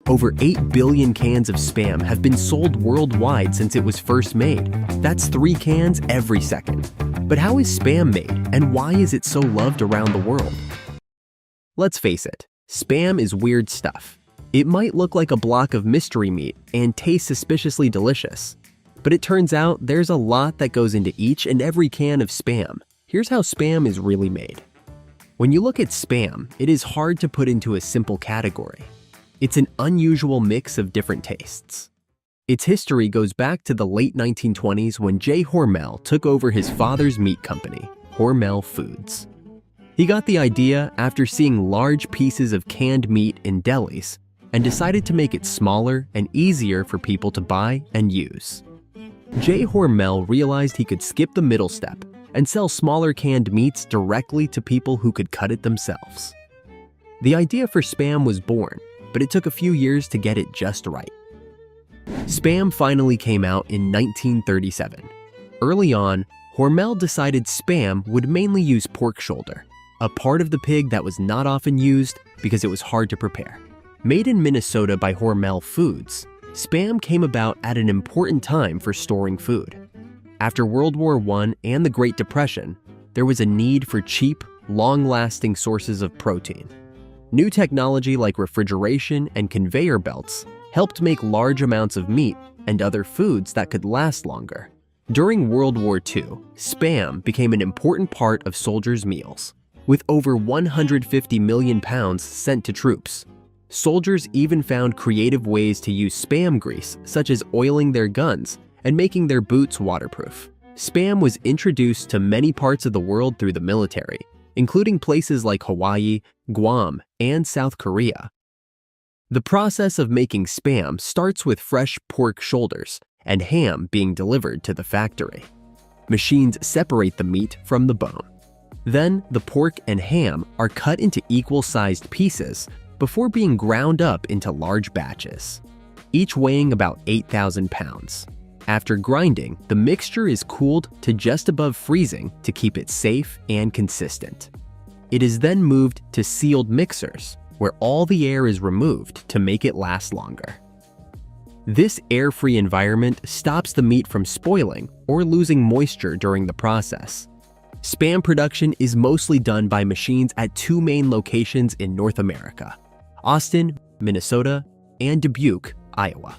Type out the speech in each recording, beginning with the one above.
Over 8 billion cans of Spam have been sold worldwide since it was first made. That's 3 cans every second. But how is Spam made, and why is it so loved around the world? Let's face it, Spam is weird stuff. It might look like a block of mystery meat and taste suspiciously delicious. But it turns out there's a lot that goes into each and every can of Spam. Here's how Spam is really made. When you look at Spam, it is hard to put into a simple category. It's an unusual mix of different tastes. Its history goes back to the late 1920s when J. Hormel took over his father's meat company, Hormel Foods. He got the idea after seeing large pieces of canned meat in delis and decided to make it smaller and easier for people to buy and use. J. Hormel realized he could skip the middle step and sell smaller canned meats directly to people who could cut it themselves. The idea for Spam was born, but it took a few years to get it just right. Spam finally came out in 1937. Early on, Hormel decided Spam would mainly use pork shoulder, a part of the pig that was not often used because it was hard to prepare. Made in Minnesota by Hormel Foods, Spam came about at an important time for storing food. After World War I and the Great Depression, there was a need for cheap, long-lasting sources of protein. New technology like refrigeration and conveyor belts helped make large amounts of meat and other foods that could last longer. During World War II, Spam became an important part of soldiers' meals, with over 150 million pounds sent to troops. Soldiers even found creative ways to use Spam grease, such as oiling their guns and making their boots waterproof. Spam was introduced to many parts of the world through the military, including places like Hawaii, Guam, and South Korea. The process of making Spam starts with fresh pork shoulders and ham being delivered to the factory. Machines separate the meat from the bone. Then, the pork and ham are cut into equal-sized pieces before being ground up into large batches, each weighing about 8,000 pounds. After grinding, the mixture is cooled to just above freezing to keep it safe and consistent. It is then moved to sealed mixers, where all the air is removed to make it last longer. This air-free environment stops the meat from spoiling or losing moisture during the process. Spam production is mostly done by machines at 2 main locations in North America: Austin, Minnesota, and Dubuque, Iowa.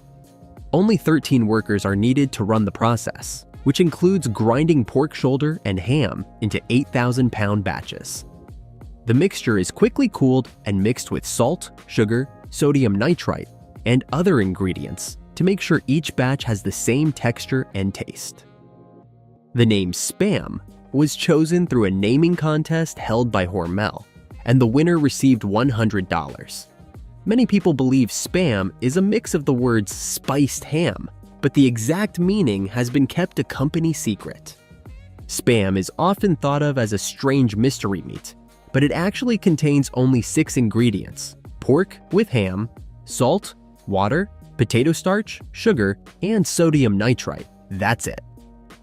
Only 13 workers are needed to run the process, which includes grinding pork shoulder and ham into 8,000-pound batches. The mixture is quickly cooled and mixed with salt, sugar, sodium nitrite, and other ingredients to make sure each batch has the same texture and taste. The name Spam was chosen through a naming contest held by Hormel, and the winner received $100. Many people believe Spam is a mix of the words spiced ham, but the exact meaning has been kept a company secret. Spam is often thought of as a strange mystery meat, but it actually contains only 6 ingredients: pork with ham, salt, water, potato starch, sugar, and sodium nitrite. That's it.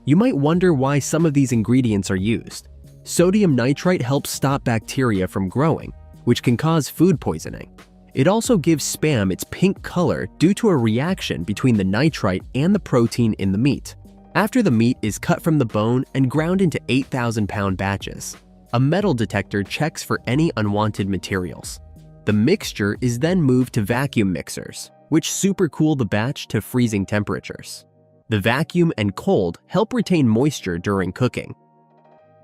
You might wonder why some of these ingredients are used. Sodium nitrite helps stop bacteria from growing, which can cause food poisoning. It also gives Spam its pink color due to a reaction between the nitrite and the protein in the meat. After the meat is cut from the bone and ground into 8,000-pound batches, a metal detector checks for any unwanted materials. The mixture is then moved to vacuum mixers, which supercool the batch to freezing temperatures. The vacuum and cold help retain moisture during cooking.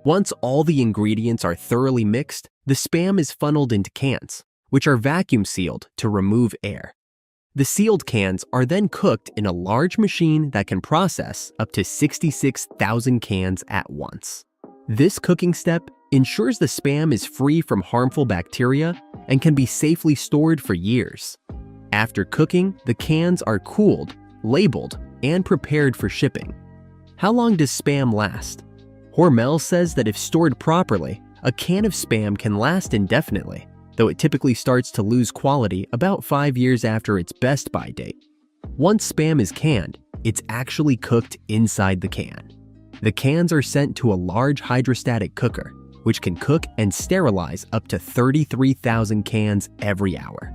Once all the ingredients are thoroughly mixed, the Spam is funneled into cans, which are vacuum sealed to remove air. The sealed cans are then cooked in a large machine that can process up to 66,000 cans at once. This cooking step ensures the Spam is free from harmful bacteria and can be safely stored for years. After cooking, the cans are cooled, labeled, and prepared for shipping. How long does Spam last? Hormel says that if stored properly, a can of Spam can last indefinitely, though it typically starts to lose quality about 5 years after its best-by date. Once Spam is canned, it's actually cooked inside the can. The cans are sent to a large hydrostatic cooker, which can cook and sterilize up to 33,000 cans every hour.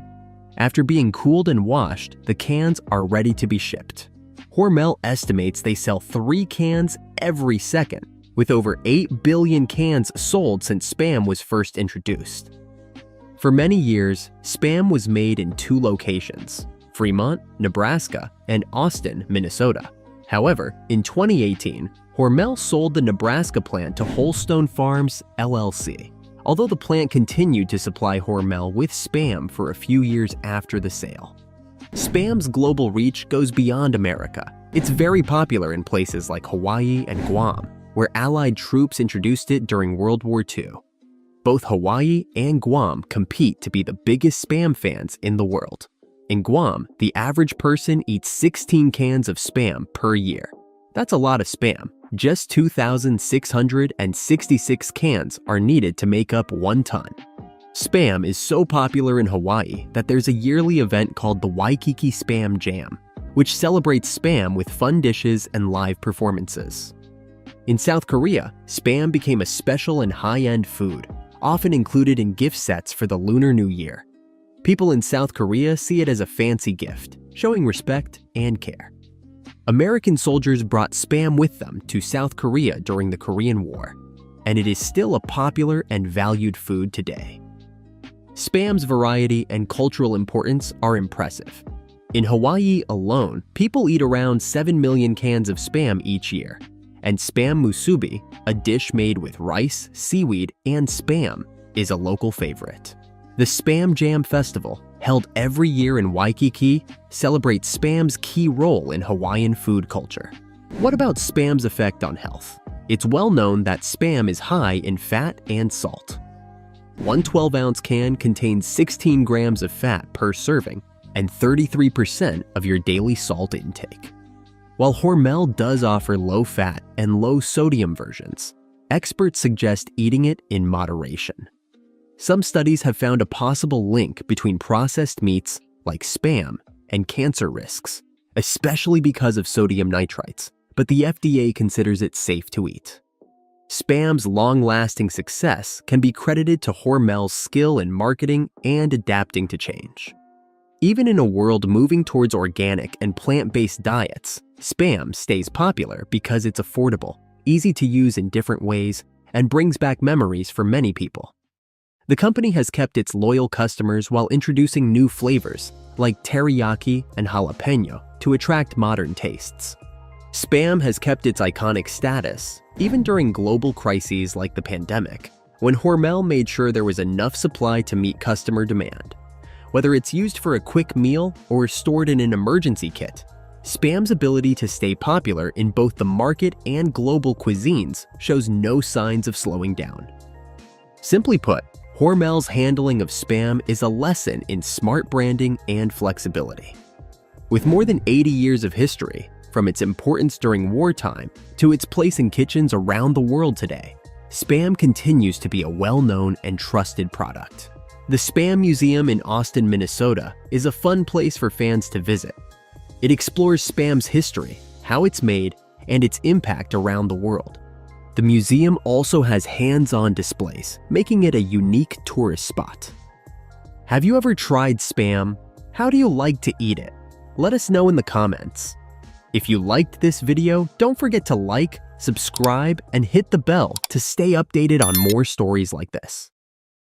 After being cooled and washed, the cans are ready to be shipped. Hormel estimates they sell 3 cans every second, with over 8 billion cans sold since Spam was first introduced. For many years, Spam was made in 2 locations, Fremont, Nebraska, and Austin, Minnesota. However, in 2018, Hormel sold the Nebraska plant to Holstone Farms, LLC, although the plant continued to supply Hormel with Spam for a few years after the sale. Spam's global reach goes beyond America. It's very popular in places like Hawaii and Guam, where Allied troops introduced it during World War II. Both Hawaii and Guam compete to be the biggest Spam fans in the world. In Guam, the average person eats 16 cans of Spam per year. That's a lot of Spam. Just 2,666 cans are needed to make up 1 ton. Spam is so popular in Hawaii that there's a yearly event called the Waikiki Spam Jam, which celebrates Spam with fun dishes and live performances. In South Korea, Spam became a special and high-end food, often included in gift sets for the Lunar New Year. People in South Korea see it as a fancy gift, showing respect and care. American soldiers brought Spam with them to South Korea during the Korean War, and it is still a popular and valued food today. Spam's variety and cultural importance are impressive. In Hawaii alone, people eat around 7 million cans of Spam each year, and Spam musubi, a dish made with rice, seaweed, and Spam, is a local favorite. The Spam Jam Festival, held every year in Waikiki, celebrates Spam's key role in Hawaiian food culture. What about Spam's effect on health? It's well known that Spam is high in fat and salt. One 12-ounce can contains 16 grams of fat per serving and 33% of your daily salt intake. While Hormel does offer low-fat and low-sodium versions, experts suggest eating it in moderation. Some studies have found a possible link between processed meats like Spam and cancer risks, especially because of sodium nitrites, but the FDA considers it safe to eat. Spam's long-lasting success can be credited to Hormel's skill in marketing and adapting to change. Even in a world moving towards organic and plant-based diets, Spam stays popular because it's affordable, easy to use in different ways, and brings back memories for many people. The company has kept its loyal customers while introducing new flavors, like teriyaki and jalapeno, to attract modern tastes. Spam has kept its iconic status, even during global crises like the pandemic, when Hormel made sure there was enough supply to meet customer demand. Whether it's used for a quick meal or stored in an emergency kit, Spam's ability to stay popular in both the market and global cuisines shows no signs of slowing down. Simply put, Hormel's handling of Spam is a lesson in smart branding and flexibility. With more than 80 years of history, from its importance during wartime to its place in kitchens around the world today, Spam continues to be a well-known and trusted product. The Spam Museum in Austin, Minnesota is a fun place for fans to visit. It explores Spam's history, how it's made, and its impact around the world. The museum also has hands-on displays, making it a unique tourist spot. Have you ever tried Spam? How do you like to eat it? Let us know in the comments. If you liked this video, don't forget to like, subscribe, and hit the bell to stay updated on more stories like this.